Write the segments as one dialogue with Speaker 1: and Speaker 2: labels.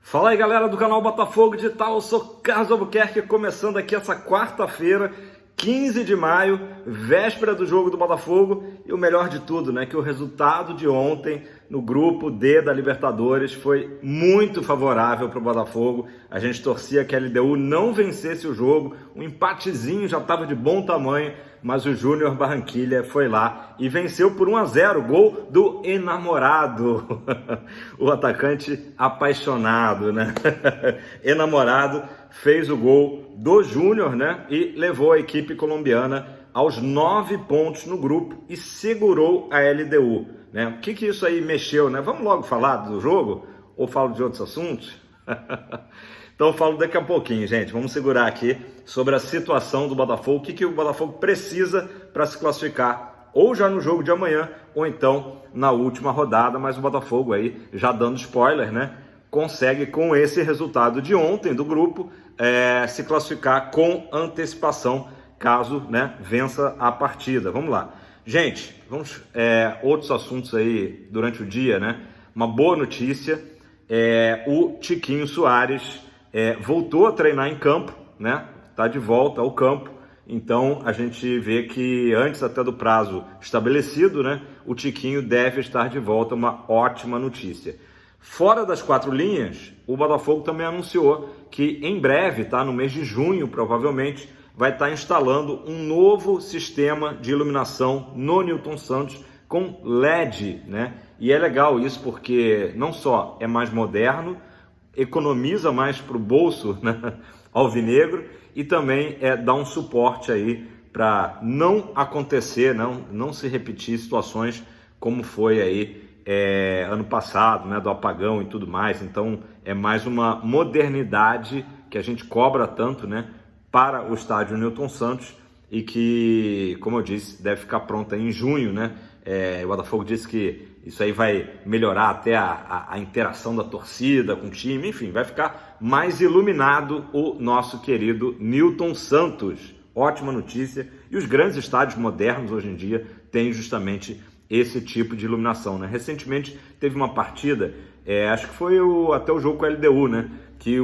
Speaker 1: Fala aí, galera do canal Botafogo Digital, eu sou Carlos Albuquerque, começando aqui essa quarta-feira, 15 de maio, véspera do jogo do Botafogo, e o melhor de tudo, né, que o resultado de ontem no grupo D da Libertadores foi muito favorável para o Botafogo. A gente torcia que a LDU não vencesse o jogo, um empatezinho já estava de bom tamanho, mas o Júnior Barranquilla foi lá e venceu por 1-0, gol do enamorado, o atacante apaixonado, né? Enamorado fez o gol do Júnior, né? E levou a equipe colombiana aos 9 pontos no grupo e segurou a LDU, né? O que isso aí mexeu, né? Vamos logo falar do jogo ou falo de outros assuntos? Então eu falo daqui a pouquinho, gente. Vamos segurar aqui sobre a situação do Botafogo, o que o Botafogo precisa para se classificar, ou já no jogo de amanhã, ou então na última rodada, mas o Botafogo aí, já dando spoiler, né, consegue com esse resultado de ontem do grupo, se classificar com antecipação, caso, né, vença a partida. Vamos lá. Gente, vamos outros assuntos aí durante o dia, né? Uma boa notícia, o Tiquinho Soares voltou a treinar em campo, né? Tá de volta ao campo. Então a gente vê que antes até do prazo estabelecido, né? O Tiquinho deve estar de volta, uma ótima notícia. Fora das quatro linhas, o Botafogo também anunciou que em breve, tá? No mês de junho, provavelmente, vai estar instalando um novo sistema de iluminação no Newton Santos com LED, né? E é legal isso porque não só é mais moderno, economiza mais para o bolso, né, alvinegro, e também dá um suporte aí para não acontecer, não se repetir situações como foi aí ano passado, né, do apagão e tudo mais. Então é mais uma modernidade que a gente cobra tanto, né, para o estádio Newton Santos e que, como eu disse, deve ficar pronta em junho, né? O Botafogo disse que isso aí vai melhorar até a interação da torcida com o time, enfim, vai ficar mais iluminado o nosso querido Newton Santos. Ótima notícia. E os grandes estádios modernos hoje em dia têm justamente esse tipo de iluminação, né? Recentemente teve uma partida, acho que foi até o jogo com a LDU, né? Que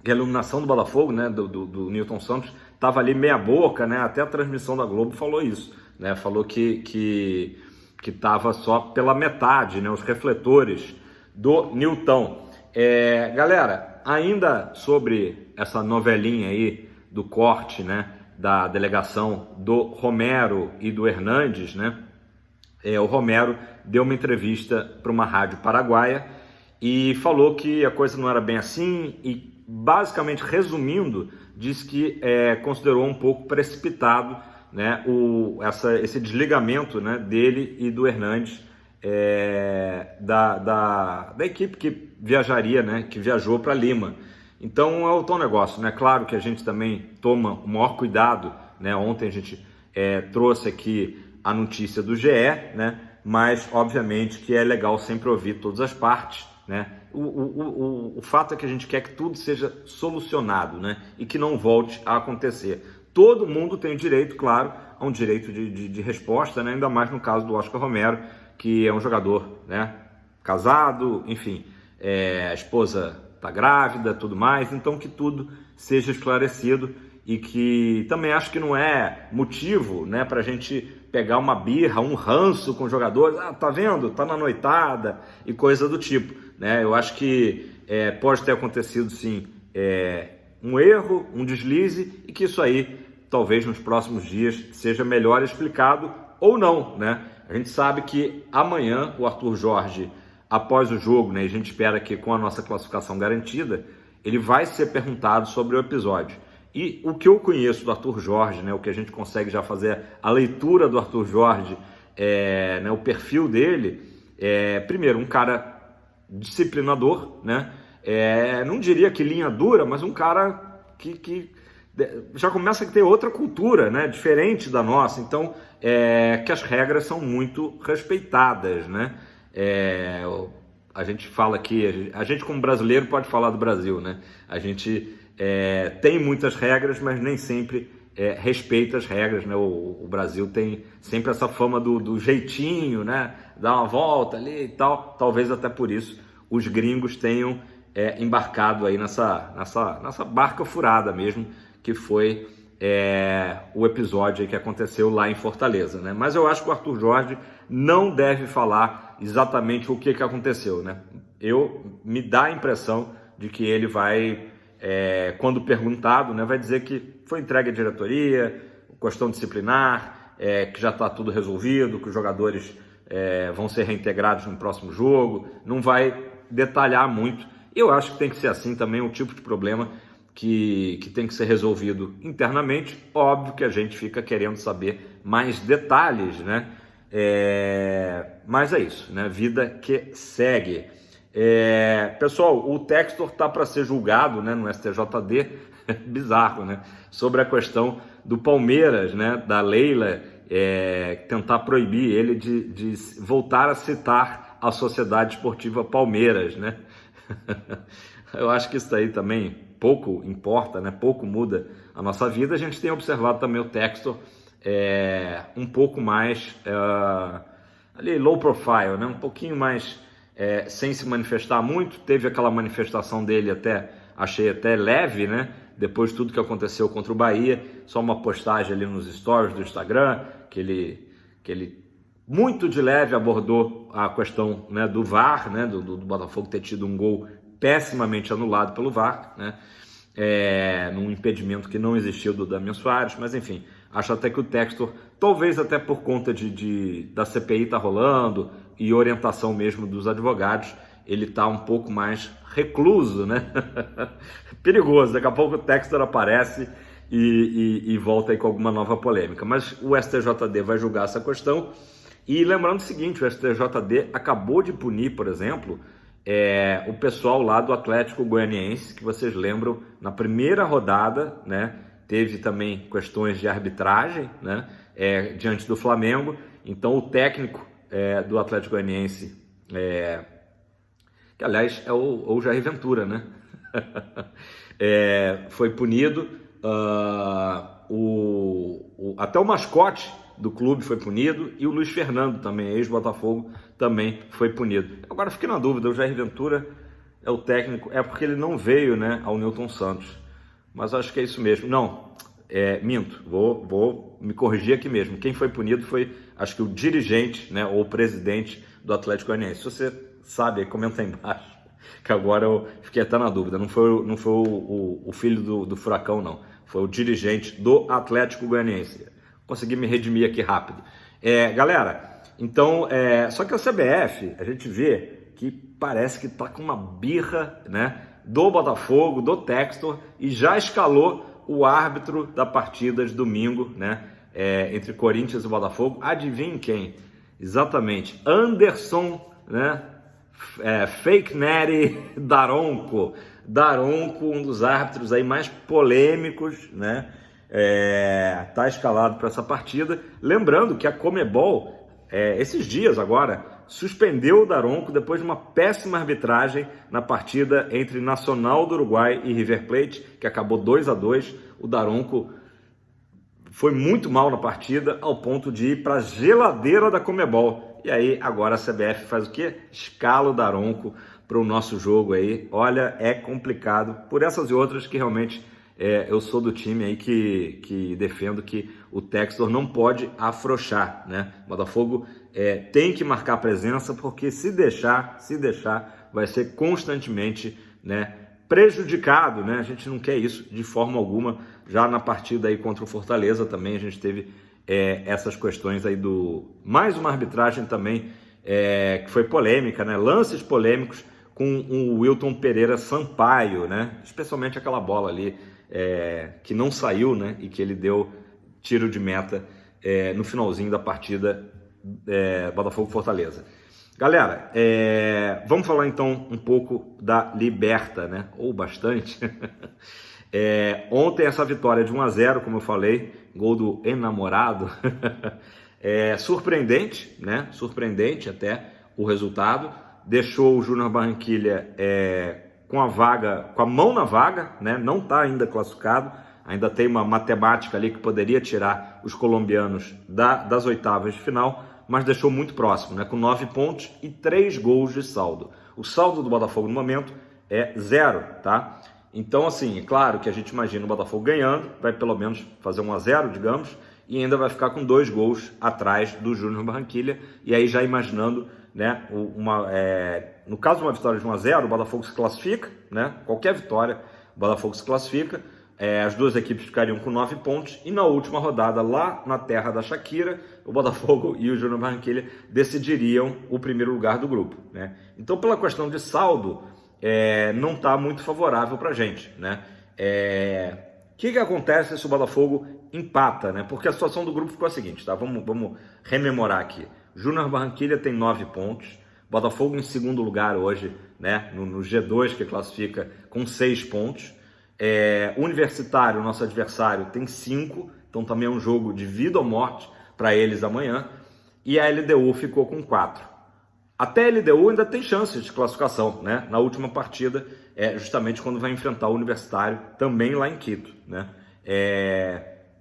Speaker 1: que a iluminação do Botafogo, né, do Newton Santos, estava ali meia boca, né? Até a transmissão da Globo falou isso, né? Falou que estava só pela metade, né? Os refletores do Newton. Galera, ainda sobre essa novelinha aí do corte, né, da delegação do Romero e do Hernandes, né? O Romero deu uma entrevista para uma rádio paraguaia e falou que a coisa não era bem assim e, basicamente, resumindo, diz que considerou um pouco precipitado, né, esse desligamento, né, dele e do Hernandes, da equipe que viajaria, né, que viajou para Lima. Então é o tal negócio, né? Claro que a gente também toma o maior cuidado, né? Ontem a gente trouxe aqui a notícia do GE, né? Mas obviamente que é legal sempre ouvir todas as partes, né? O fato é que a gente quer que tudo seja solucionado, né? E que não volte a acontecer. Todo mundo tem direito, claro, a um direito de resposta, né? Ainda mais no caso do Oscar Romero, que é um jogador, né, casado, enfim, a esposa está grávida, tudo mais, então que tudo seja esclarecido e que também acho que não é motivo, né, para a gente pegar uma birra, um ranço com jogadores, tá vendo, tá na noitada e coisa do tipo, né? Eu acho que pode ter acontecido sim um erro, um deslize e que isso aí talvez nos próximos dias seja melhor explicado ou não, né? A gente sabe que amanhã o Arthur Jorge, após o jogo, né, a gente espera que com a nossa classificação garantida, ele vai ser perguntado sobre o episódio. E o que eu conheço do Arthur Jorge, né, o que a gente consegue já fazer a leitura do Arthur Jorge, né, o perfil dele, primeiro, um cara disciplinador, né, não diria que linha dura, mas um cara que já começa a ter outra cultura, né, diferente da nossa, então que as regras são muito respeitadas, né? A gente fala aqui, a gente como brasileiro pode falar do Brasil, né? A gente tem muitas regras, mas nem sempre respeita as regras, né? O Brasil tem sempre essa fama do jeitinho, né? Dar uma volta ali e tal, talvez até por isso os gringos tenham embarcado aí nessa barca furada mesmo, que foi o episódio aí que aconteceu lá em Fortaleza, né? Mas eu acho que o Arthur Jorge não deve falar exatamente o que aconteceu, né? Me dá a impressão de que ele vai, quando perguntado, né, vai dizer que foi entregue à diretoria, questão disciplinar, que já está tudo resolvido, que os jogadores vão ser reintegrados no próximo jogo, não vai detalhar muito. Eu acho que tem que ser assim também, um tipo de problema que tem que ser resolvido internamente. Óbvio que a gente fica querendo saber mais detalhes, né? Mas é isso, né? Vida que segue. Pessoal, o Textor tá para ser julgado, né, no STJD, bizarro, né? Sobre a questão do Palmeiras, né? Da Leila tentar proibir ele de voltar a citar a Sociedade Esportiva Palmeiras, né? Eu acho que isso aí também pouco importa, né? Pouco muda a nossa vida. A gente tem observado também o Textor um pouco mais ali low profile, né? Um pouquinho mais sem se manifestar muito. Teve aquela manifestação dele achei até leve, né? Depois de tudo que aconteceu contra o Bahia, só uma postagem ali nos stories do Instagram, que ele muito de leve abordou a questão, né, do VAR, né, do Botafogo ter tido um gol pessimamente anulado pelo VAR, né, num impedimento que não existiu do Damian Soares, mas enfim, acho até que o Textor, talvez até por conta da CPI tá rolando e orientação mesmo dos advogados, ele tá um pouco mais recluso, né? Perigoso, daqui a pouco o Textor aparece e volta aí com alguma nova polêmica, mas o STJD vai julgar essa questão. E lembrando o seguinte, o STJD acabou de punir, por exemplo, o pessoal lá do Atlético Goianiense, que vocês lembram, na primeira rodada, né, teve também questões de arbitragem, né, diante do Flamengo. Então o técnico do Atlético Goianiense, que aliás é o Jair Ventura, né, foi punido, até o mascote do clube foi punido, e o Luiz Fernando também, ex-Botafogo, também foi punido. Agora fiquei na dúvida, o Jair Ventura é o técnico, porque ele não veio, né, ao Newton Santos, mas acho que é isso mesmo. Não, minto, vou me corrigir aqui mesmo. Quem foi punido foi, acho que o dirigente, né, ou o presidente do Atlético Goianiense. Se você sabe, comenta aí embaixo, que agora eu fiquei até na dúvida. Não foi o filho do Furacão, não. Foi o dirigente do Atlético Goianiense. Consegui me redimir aqui rápido. Galera, então, só que a CBF, a gente vê que parece que tá com uma birra, né, do Botafogo, do Textor, e já escalou o árbitro da partida de domingo, né, entre Corinthians e Botafogo. Adivinhe quem? Exatamente, Anderson, né, Fake Nery Daronco, um dos árbitros aí mais polêmicos, né, tá escalado para essa partida. Lembrando que a Conmebol, esses dias agora, suspendeu o Daronco depois de uma péssima arbitragem na partida entre Nacional do Uruguai e River Plate, que acabou 2-2. O Daronco foi muito mal na partida, ao ponto de ir para a geladeira da Conmebol. E aí agora a CBF faz o quê? Escala o Daronco para o nosso jogo aí. Olha, é complicado, por essas e outras que realmente eu sou do time aí que defendo que o Textor não pode afrouxar, né? O Botafogo tem que marcar presença, porque se deixar, vai ser constantemente, né, prejudicado, né? A gente não quer isso de forma alguma. Já na partida aí contra o Fortaleza também a gente teve essas questões aí mais uma arbitragem também que foi polêmica, né? Lances polêmicos com o Wilton Pereira Sampaio, né? Especialmente aquela bola ali que não saiu, né? E que ele deu tiro de meta no finalzinho da partida Botafogo-Fortaleza. Galera, vamos falar então um pouco da Liberta, né? Ou bastante. Ontem essa vitória de 1-0, como eu falei, gol do enamorado, surpreendente, né? Surpreendente até o resultado. Deixou o Júnior Barranquilla com a mão na vaga, né? Não está ainda classificado, ainda tem uma matemática ali que poderia tirar os colombianos das oitavas de final, mas deixou muito próximo, né? Com 9 pontos e 3 gols de saldo. O saldo do Botafogo no momento é 0, tá? Então, assim, é claro que a gente imagina o Botafogo ganhando, vai pelo menos fazer 1-0, digamos, e ainda vai ficar com 2 gols atrás do Júnior Barranquilla, e aí já imaginando, né, no caso de uma vitória de 1-0, o Botafogo se classifica, né, qualquer vitória, o Botafogo se classifica, as duas equipes ficariam com 9 pontos, e na última rodada, lá na terra da Shakira, o Botafogo e o Júnior Barranquilla decidiriam o primeiro lugar do grupo, né? Então, pela questão de saldo, não está muito favorável para a gente, né? O que acontece se o Botafogo empata, né? Porque a situação do grupo ficou a seguinte, tá? Vamos rememorar aqui. Júnior Barranquilla tem 9 pontos, Botafogo em segundo lugar hoje, né? No G2 que classifica com 6 pontos. Universitário, nosso adversário, tem 5, então também é um jogo de vida ou morte para eles amanhã. E a LDU ficou com 4. Até a LDU ainda tem chances de classificação, né? Na última partida, justamente quando vai enfrentar o Universitário, também lá em Quito, né?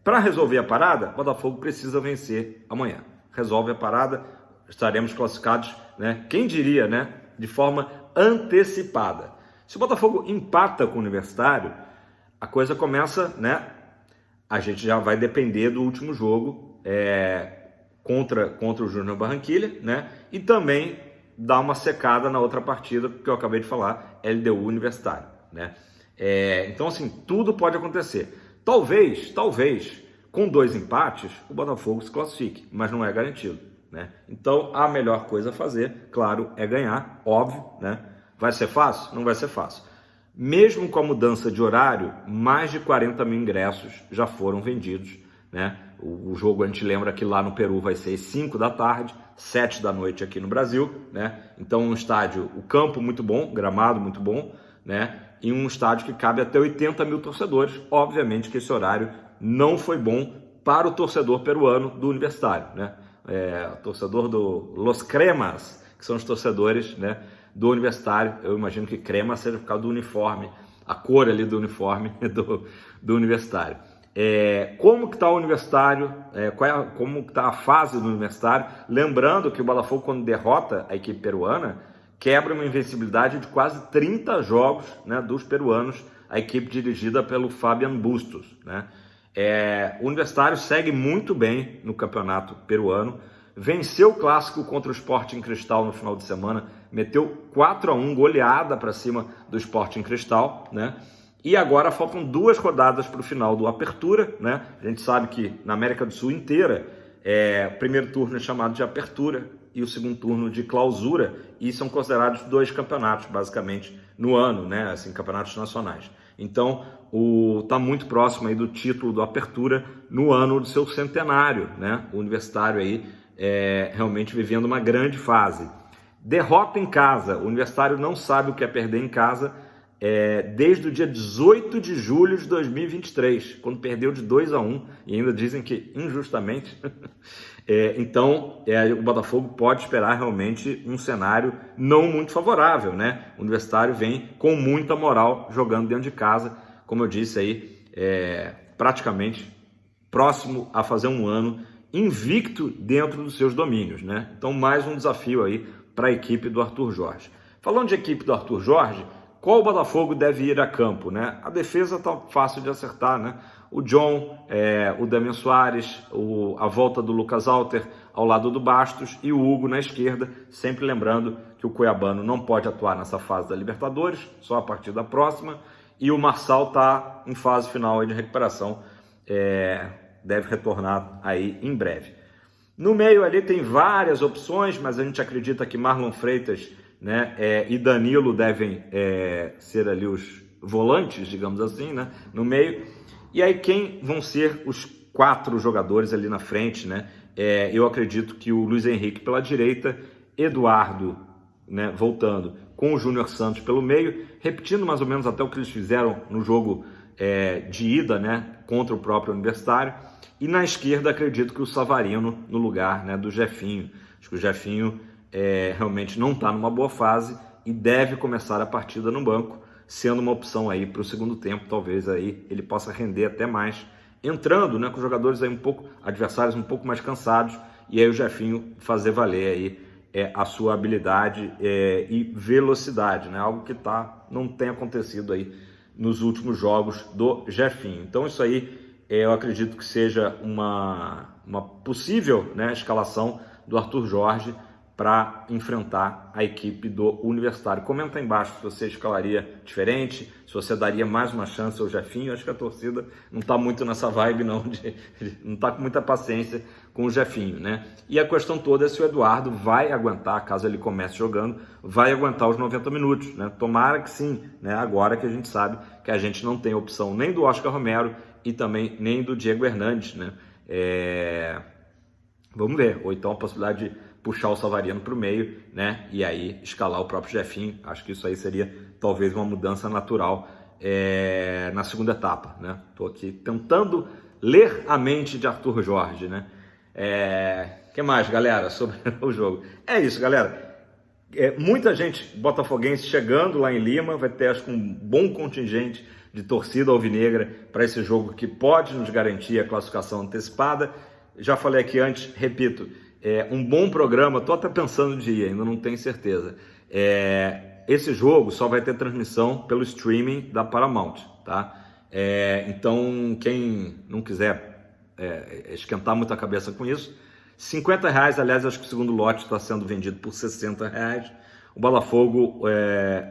Speaker 1: Para resolver a parada, o Botafogo precisa vencer amanhã. Resolve a parada, estaremos classificados, né? Quem diria, né? De forma antecipada. Se o Botafogo empata com o Universitário, a coisa começa, né? A gente já vai depender do último jogo contra o Júnior Barranquilla, né? E também dar uma secada na outra partida que eu acabei de falar, LDU Universitário, né? Então, assim, tudo pode acontecer. Talvez, com 2 empates, o Botafogo se classifique, mas não é garantido, né? Então, a melhor coisa a fazer, claro, é ganhar, óbvio, né? Vai ser fácil? Não vai ser fácil. Mesmo com a mudança de horário, mais de 40 mil ingressos já foram vendidos, né? O jogo, a gente lembra que lá no Peru vai ser 5 da tarde, 7 da noite aqui no Brasil, né? Então, um estádio, o campo muito bom, gramado muito bom, né? E um estádio que cabe até 80 mil torcedores. Obviamente que esse horário não foi bom para o torcedor peruano do Universitário, né? O torcedor do Los Cremas, que são os torcedores, né, do Universitário. Eu imagino que crema seja por causa do uniforme, a cor ali do uniforme do Universitário. Como que está o Universitário? Como que está a fase do Universitário? Lembrando que o Botafogo, quando derrota a equipe peruana, quebra uma invencibilidade de quase 30 jogos, né, dos peruanos, a equipe dirigida pelo Fabian Bustos, né? O Universitário segue muito bem no campeonato peruano, venceu o clássico contra o Sporting Cristal no final de semana, meteu 4-1, goleada para cima do Sporting Cristal, né? E agora faltam 2 rodadas para o final do Apertura, né? A gente sabe que na América do Sul inteira, o primeiro turno é chamado de Apertura e o segundo turno de Clausura, e são considerados 2 campeonatos, basicamente, no ano, né? Assim, campeonatos nacionais. Então, está muito próximo aí do título do Apertura no ano do seu centenário, né? O Universitário aí realmente vivendo uma grande fase. Derrota em casa, o Universitário não sabe o que é perder em casa, desde o dia 18 de julho de 2023, quando perdeu de 2-1, e ainda dizem que injustamente. Então, o Botafogo pode esperar realmente um cenário não muito favorável, né? O Universitário vem com muita moral jogando dentro de casa, como eu disse aí, praticamente próximo a fazer um ano invicto dentro dos seus domínios, né? Então, mais um desafio aí para a equipe do Arthur Jorge. Falando de equipe do Arthur Jorge, qual o Botafogo deve ir a campo, né? A defesa está fácil de acertar, né? O John, o Damian Soares, a volta do Lucas Alter ao lado do Bastos e o Hugo na esquerda, sempre lembrando que o cuiabano não pode atuar nessa fase da Libertadores, só a partir da próxima, e o Marçal está em fase final aí de recuperação, deve retornar aí em breve. No meio ali tem várias opções, mas a gente acredita que Marlon Freitas, né, e Danilo devem ser ali os volantes, digamos assim, né, no meio. E aí quem vão ser os 4 jogadores ali na frente, né? Eu acredito que o Luiz Henrique pela direita, Eduardo, né, voltando, com o Júnior Santos pelo meio, repetindo mais ou menos até o que eles fizeram no jogo de ida, né, contra o próprio Universitário. E na esquerda acredito que o Savarino no lugar, né, do Jefinho. Acho que o Jefinho realmente não está numa boa fase e deve começar a partida no banco, sendo uma opção aí para o segundo tempo, talvez aí ele possa render até mais, entrando, né, com jogadores aí adversários um pouco mais cansados, e aí o Jefinho fazer valer aí a sua habilidade e velocidade, né? Algo que não tem acontecido aí nos últimos jogos do Jefinho. Então isso aí eu acredito que seja uma possível, né, escalação do Arthur Jorge para enfrentar a equipe do Universitário. Comenta aí embaixo se você escalaria diferente, se você daria mais uma chance ao Jefinho. Acho que a torcida não está muito nessa vibe não, não está com muita paciência com o Jefinho, né? E a questão toda é se o Eduardo vai aguentar, caso ele comece jogando, vai aguentar os 90 minutos, né? Tomara que sim, né? Agora que a gente sabe que a gente não tem opção nem do Oscar Romero e também nem do Diego Hernandes, né? Vamos ver, ou então a possibilidade de puxar o Savarino para o meio, né? E aí escalar o próprio Jefinho. Acho que isso aí seria talvez uma mudança natural na segunda etapa, né? Estou aqui tentando ler a mente de Arthur Jorge, né? Que mais, galera, sobre o jogo? É isso, galera. Muita gente botafoguense chegando lá em Lima, vai ter, acho que, um bom contingente de torcida alvinegra para esse jogo que pode nos garantir a classificação antecipada. Já falei aqui antes, repito, um bom programa, estou até pensando de ir, ainda não tenho certeza. Esse jogo só vai ter transmissão pelo streaming da Paramount, tá? Então, quem não quiser esquentar muito a cabeça com isso, R$50, aliás, acho que o segundo lote está sendo vendido por R$60. O Botafogo,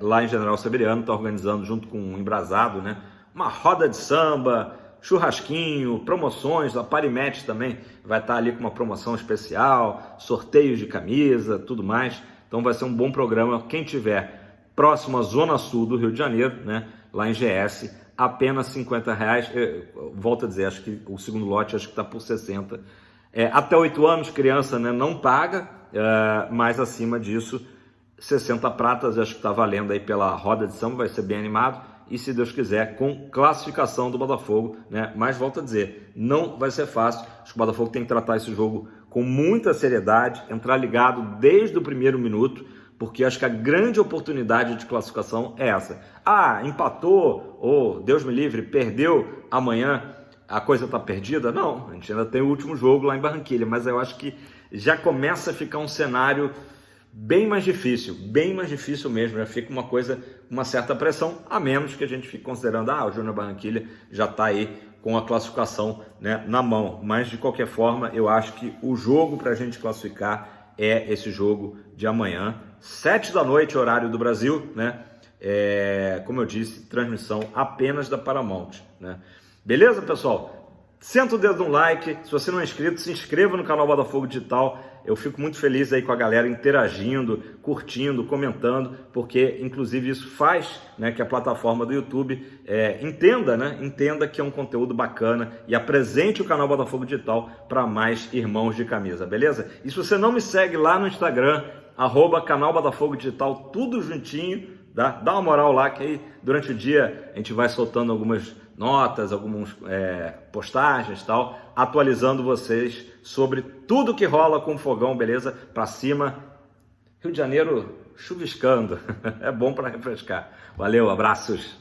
Speaker 1: lá em General Severiano, está organizando junto com o Embrasado, né, uma roda de samba, churrasquinho, promoções. A Parimet também vai estar ali com uma promoção especial, sorteios de camisa, tudo mais. Então vai ser um bom programa. Quem tiver próximo à Zona Sul do Rio de Janeiro, né, lá em GS, apenas R$50. Volto a dizer, acho que o segundo lote acho que está por 60. Até 8 anos, criança, né, não paga, mas acima disso, 60 pratas, acho que está valendo aí pela roda de samba, vai ser bem animado. E se Deus quiser, com classificação do Botafogo, né? Mas volto a dizer, não vai ser fácil. Acho que o Botafogo tem que tratar esse jogo com muita seriedade, entrar ligado desde o primeiro minuto, porque acho que a grande oportunidade de classificação é essa. Empatou, ou Deus me livre, perdeu amanhã, a coisa está perdida? Não, a gente ainda tem o último jogo lá em Barranquilla, mas eu acho que já começa a ficar um cenário bem mais difícil mesmo, já fica uma coisa, uma certa pressão, a menos que a gente fique considerando, o Júnior Barranquilla já está aí com a classificação, né, na mão. Mas de qualquer forma, eu acho que o jogo para a gente classificar é esse jogo de amanhã, 7 da noite, horário do Brasil, né? Como eu disse, transmissão apenas da Paramount, né? Beleza, pessoal? Senta o dedo no like, se você não é inscrito, se inscreva no canal Botafogo Digital. Eu fico muito feliz aí com a galera interagindo, curtindo, comentando, porque inclusive isso faz, né, que a plataforma do YouTube entenda que é um conteúdo bacana e apresente o canal Botafogo Digital para mais irmãos de camisa, beleza? E se você não me segue lá no Instagram, @canal Botafogo Digital, tudo juntinho, dá uma moral lá, que aí durante o dia a gente vai soltando algumas notas, algumas postagens e tal, atualizando vocês sobre tudo que rola com o Fogão, beleza? Pra cima, Rio de Janeiro chuviscando, é bom para refrescar. Valeu, abraços!